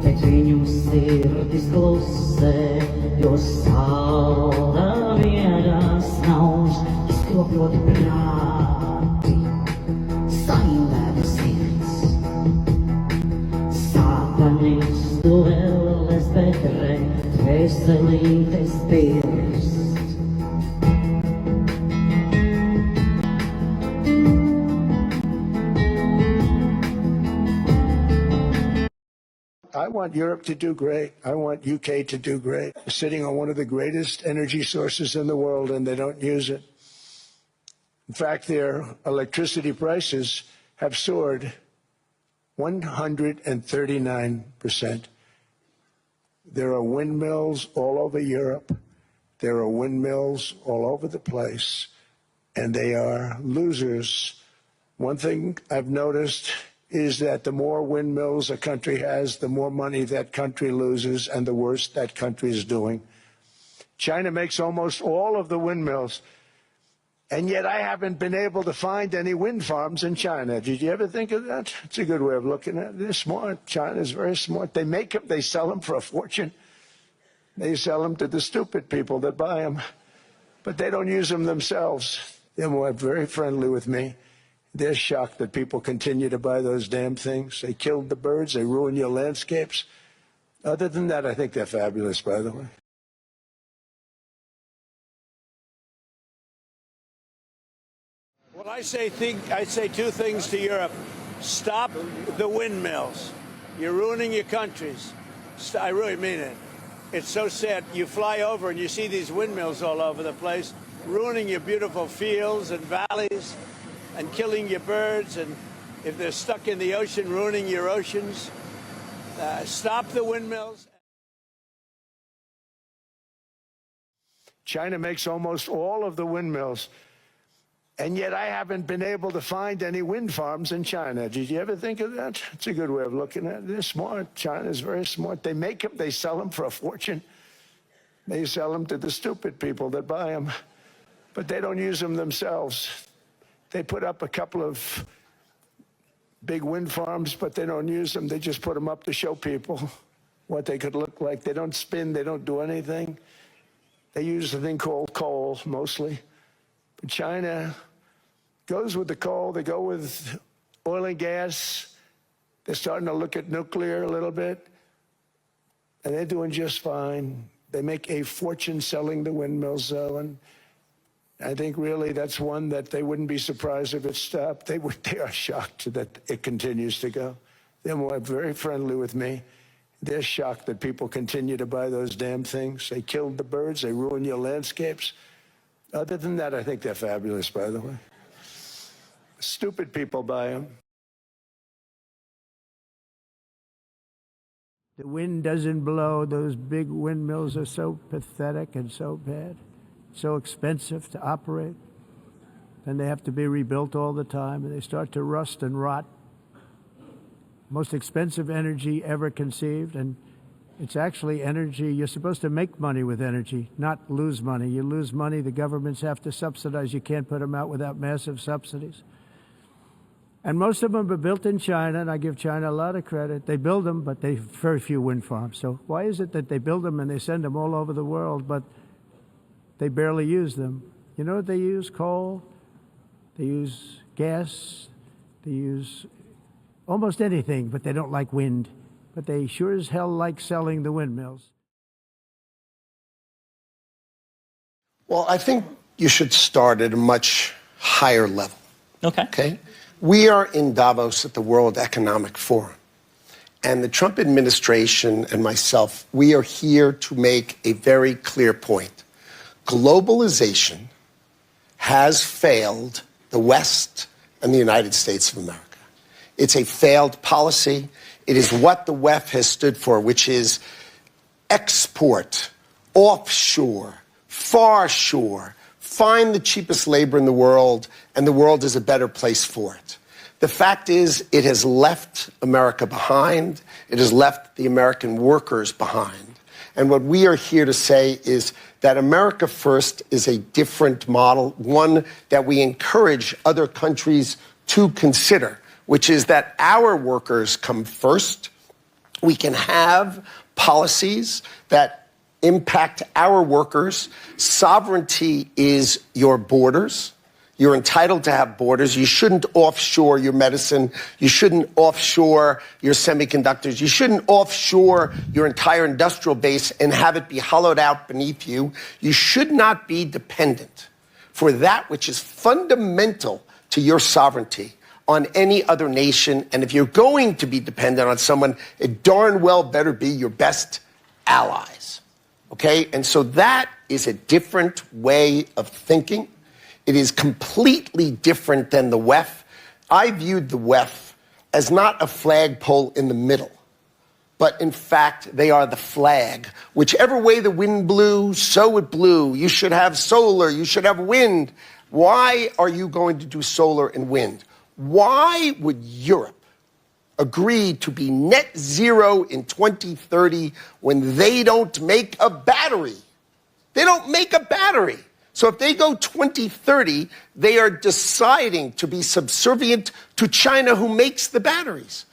Bet viņu sirdis klusē, jo saula mierā snauž, izkropļoti prāti, saindēta sirds. Sātanistu elles, bet ret veselītes pirst. I want Europe to do great. I want UK to do great. We're sitting on one of the greatest energy sources in the world, and they don't use it. In fact, their electricity prices have soared 139%. There are windmills all over Europe. There are windmills all over the place, and they are losers. One thing I've noticed is that the more windmills a country has, the more money that country loses and the worse that country is doing. China makes almost all of the windmills, and yet I haven't been able to find any wind farms in China. Did you ever think of that? It's a good way of looking at it. They're smart. China's very smart. They make them, they sell them for a fortune. They sell them to the stupid people that buy them, but they don't use them themselves. They're very friendly with me. They're shocked that people continue to buy those damn things. They killed the birds. They ruin your landscapes. Other than that, I think they're fabulous, by the way. Well, I say two things to Europe. Stop the windmills. You're ruining your countries. I really mean it. It's so sad. You fly over and you see these windmills all over the place, ruining your beautiful fields and valleys, and killing your birds, and if they're stuck in the ocean, ruining your oceans. Stop the windmills. China makes almost all of the windmills, and yet I haven't been able to find any wind farms in China. Did you ever think of that? It's a good way of looking at it. They're smart. China's very smart. They make them, they sell them for a fortune. They sell them to the stupid people that buy them, but they don't use them themselves. They put up a couple of big wind farms, but they don't use them. They just put them up to show people what they could look like. They don't spin. They don't do anything. They use a thing called coal, mostly. But China goes with the coal. They go with oil and gas. They're starting to look at nuclear a little bit, and they're doing just fine. They make a fortune selling the windmills, though, and I think really that's one that they wouldn't be surprised if it stopped. They are shocked that it continues to go. They're very friendly with me. They're shocked that people continue to buy those damn things. They killed the birds. They ruin your landscapes. Other than that, I think they're fabulous, by the way. Stupid people buy them. The wind doesn't blow. Those big windmills are so pathetic and so bad. So expensive to operate, and they have to be rebuilt all the time, and they start to rust and rot. Most expensive energy ever conceived, and it's actually energy. You're supposed to make money with energy, not lose money. You lose money, the governments have to subsidize. You can't put them out without massive subsidies. And most of them are built in China, and I give China a lot of credit. They build them, but they very few wind farms. So why is it that they build them and they send them all over the world, but they barely use them? You know what they use? Coal. They use gas. They use almost anything, but they don't like wind. But they sure as hell like selling the windmills. Well, I think you should start at a much higher level. Okay. We are in Davos at the World Economic Forum. And the Trump administration and myself, we are here to make a very clear point. Globalization has failed the West and the United States of America. It's a failed policy. It is what the WEF has stood for, which is export, offshore, far shore, find the cheapest labor in the world, and the world is a better place for it. The fact is, it has left America behind. It has left the American workers behind. And what we are here to say is that America First is a different model, one that we encourage other countries to consider, which is that our workers come first. We can have policies that impact our workers. Sovereignty is your borders. You're entitled to have borders. You shouldn't offshore your medicine. You shouldn't offshore your semiconductors. You shouldn't offshore your entire industrial base and have it be hollowed out beneath you. You should not be dependent for that which is fundamental to your sovereignty on any other nation. And if you're going to be dependent on someone, it darn well better be your best allies. Okay? And so that is a different way of thinking. It is completely different than the WEF. I viewed the WEF as not a flagpole in the middle, but in fact, they are the flag. Whichever way the wind blew, so it blew. You should have solar, you should have wind. Why are you going to do solar and wind? Why would Europe agree to be net zero in 2030 when they don't make a battery? They don't make a battery. So if they go 2030, they are deciding to be subservient to China, who makes the batteries.